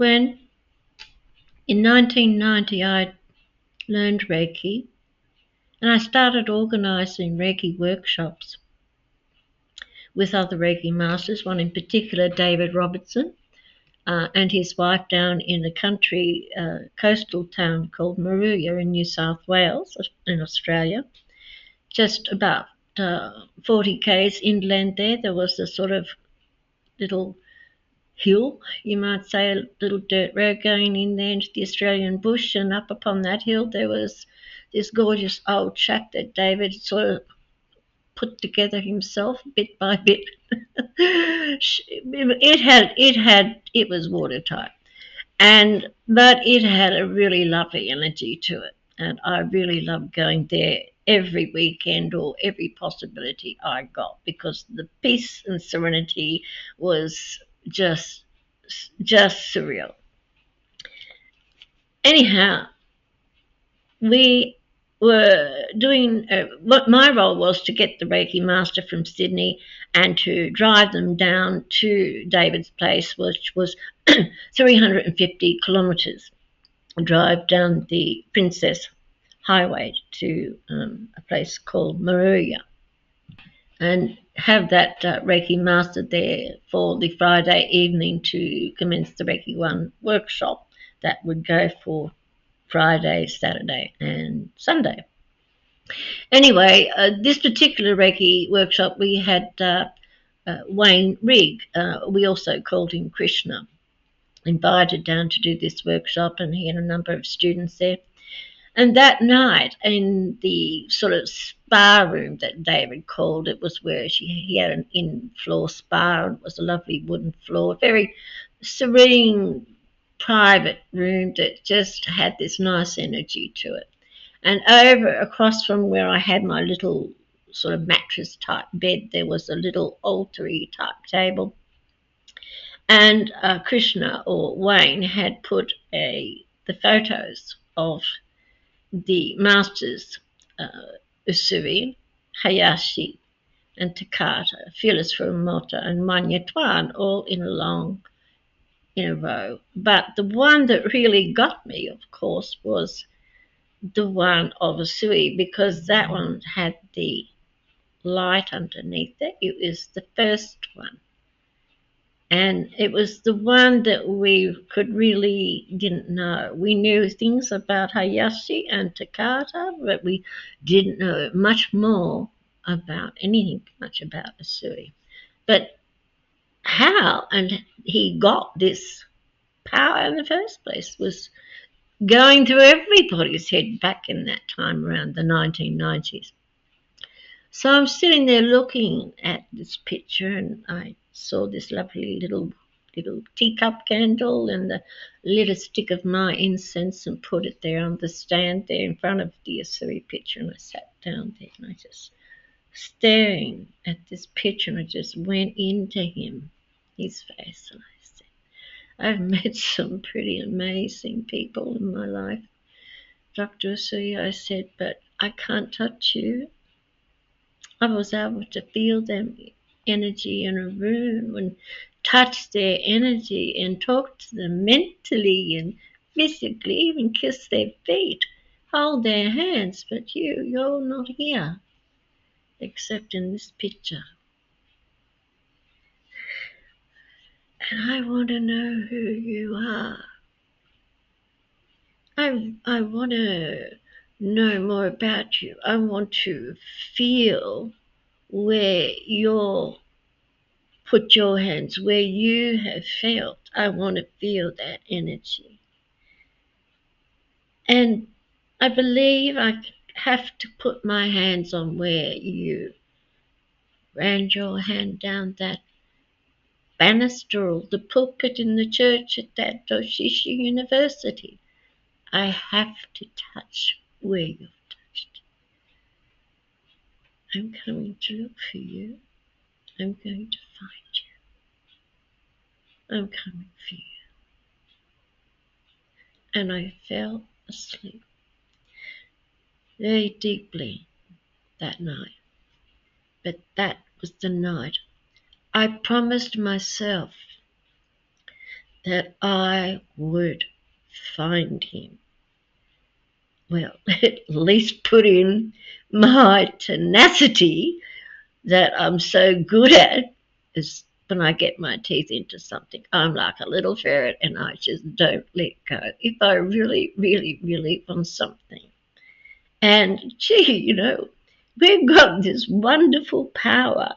when in 1990 I learned Reiki, and I started organising Reiki workshops with other Reiki masters, one in particular, David Robertson, and his wife down in a country coastal town called Moruya in New South Wales in Australia. Just about 40 k's inland there was a sort of little hill, you might say, a little dirt road going in there into the Australian bush, and up upon that hill there was this gorgeous old shack that David sort of put together himself bit by bit. It was watertight, but it had a really lovely energy to it, and I really loved going there every weekend or every possibility I got, because the peace and serenity was just surreal. Anyhow, we were doing what my role was to get the Reiki master from Sydney and to drive them down to David's place, which was 350 kilometres drive down the Princess Highway to a place called Moruya, and have that Reiki master there for the Friday evening to commence the Reiki 1 workshop that would go for Friday, Saturday and Sunday. Anyway, this particular Reiki workshop, we had Wayne Rigg, we also called him Krishna, invited down to do this workshop, and he had a number of students there. And that night, in the sort of spa room that David called it, was where he had an in-floor spa. It was a lovely wooden floor, very serene, private room that just had this nice energy to it. And across from where I had my little sort of mattress type bed, there was a little altar-y type table. And Krishna, or Wayne, had put the photos of the masters, Usui, Hayashi, and Takata, Fearless Furumoto, and Manya Tuan, all in a row. But the one that really got me, of course, was the one of Usui, because that one had the light underneath it. It was the first one. And it was the one that we didn't know. We knew things about Hayashi and Takata, but we didn't know much more about Usui. But how and he got this power in the first place was going through everybody's head back in that time around the 1990s. So I'm sitting there looking at this picture, and I saw this lovely little teacup candle, and lit a stick of my incense and put it there on the stand there in front of the Usui picture, and I sat down there and I just staring at this picture, and I just went into his face, and I said, I've met some pretty amazing people in my life, Dr. Usui, I said, but I can't touch you. I was able to feel them energy in a room and touch their energy and talk to them mentally and physically, even kiss their feet, hold their hands, but you're not here except in this picture. And I want to know who you are. I want to know more about you. I want to feel where you're put your hands, where you have felt. I want to feel that energy. And I believe I have to put my hands on where you ran your hand down that banister or the pulpit in the church at that Doshishi University. I have to touch where you've touched. I'm coming to look for you. I'm going to find you. I'm coming for you. And I fell asleep very deeply that night. But that was the night I promised myself that I would find him. Well, at least put in my tenacity that I'm so good at is when I get my teeth into something. I'm like a little ferret and I just don't let go if I really, really, really want something. And gee, we've got this wonderful power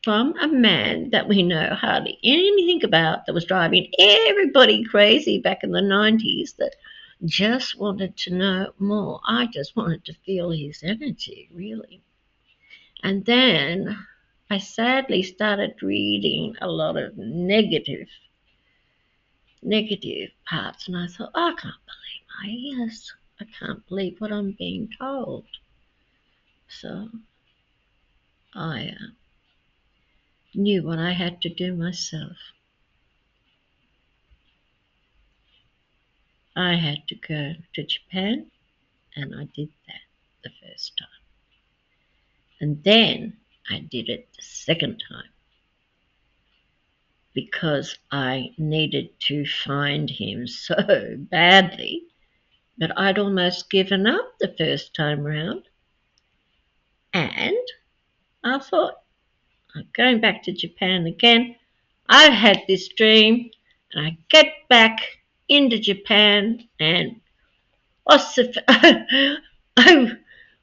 from a man that we know hardly anything about that was driving everybody crazy back in the 90s that just wanted to know more. I just wanted to feel his energy, really. And then I sadly started reading a lot of negative parts, and I thought, I can't believe my ears. I can't believe what I'm being told. So I knew what I had to do myself. I had to go to Japan, and I did that the first time. And then I did it the second time because I needed to find him so badly. But I'd almost given up the first time round. And I thought, I'm going back to Japan again. I had this dream, and I get back into Japan, and what's the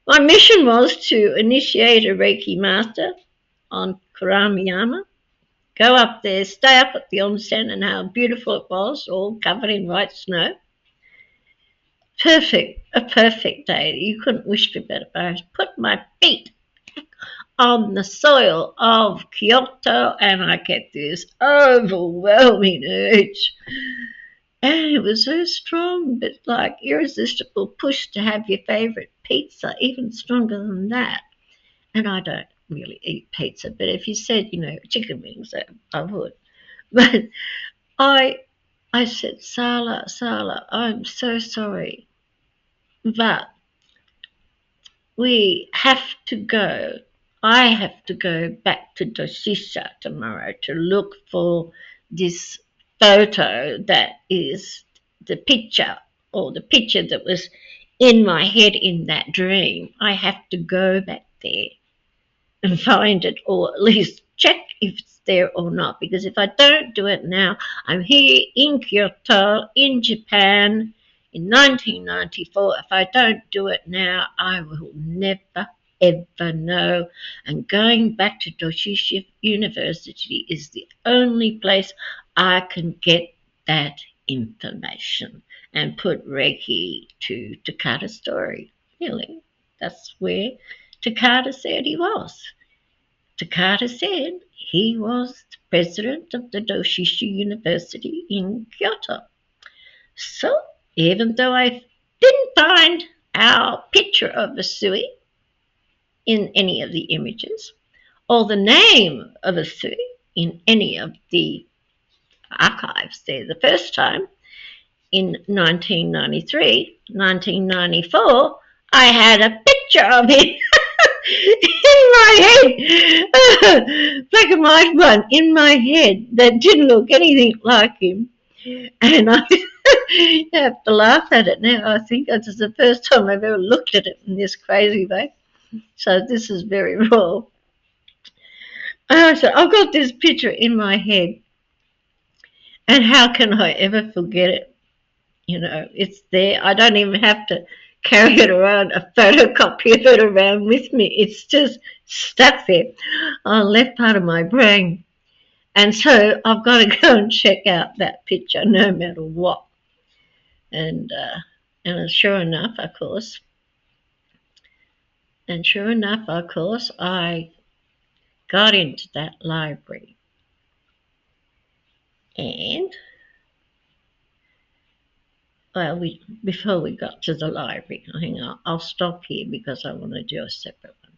my mission was to initiate a Reiki master on Kuramiyama. Go up there, stay up at the onsen, and how beautiful it was, all covered in white snow. A perfect day. You couldn't wish for better. But I put my feet on the soil of Kyoto and I get this overwhelming urge. And it was so strong, but like irresistible push to have your favourite pizza, even stronger than that. And I don't really eat pizza, but if you said, chicken wings, I would. But I I said, Sala, I'm so sorry, but we have to go. I have to go back to Doshisha tomorrow to look for this photo that is the picture or the picture that was in my head in that dream. I have to go back there and find it, or at least check if it's there or not. Because if I don't do it now, I'm here in Kyoto, in Japan, in 1994. If I don't do it now, I will never ever know. And going back to Doshisha University is the only place I can get that information and put Reiki to Takata's story. Really, that's where Takata said he was. Takata said he was the president of the Doshisha University in Kyoto. So, even though I didn't find our picture of Usui in any of the images, or the name of Usui in any of the archives there the first time, in 1993, 1994, I had a picture of him in my head, black and white one in my head that didn't look anything like him. And I have to laugh at it now. I think it's the first time I've ever looked at it in this crazy way. So this is very raw. So I've got this picture in my head, and how can I ever forget it? It's there. I don't even have to carry it around, a photocopy of it around with me. It's just stuck there on the left part of my brain. And so I've got to go and check out that picture no matter what. And sure enough, of course, I got into that library. And well, before we got to the library, I think I'll stop here because I want to do a separate one.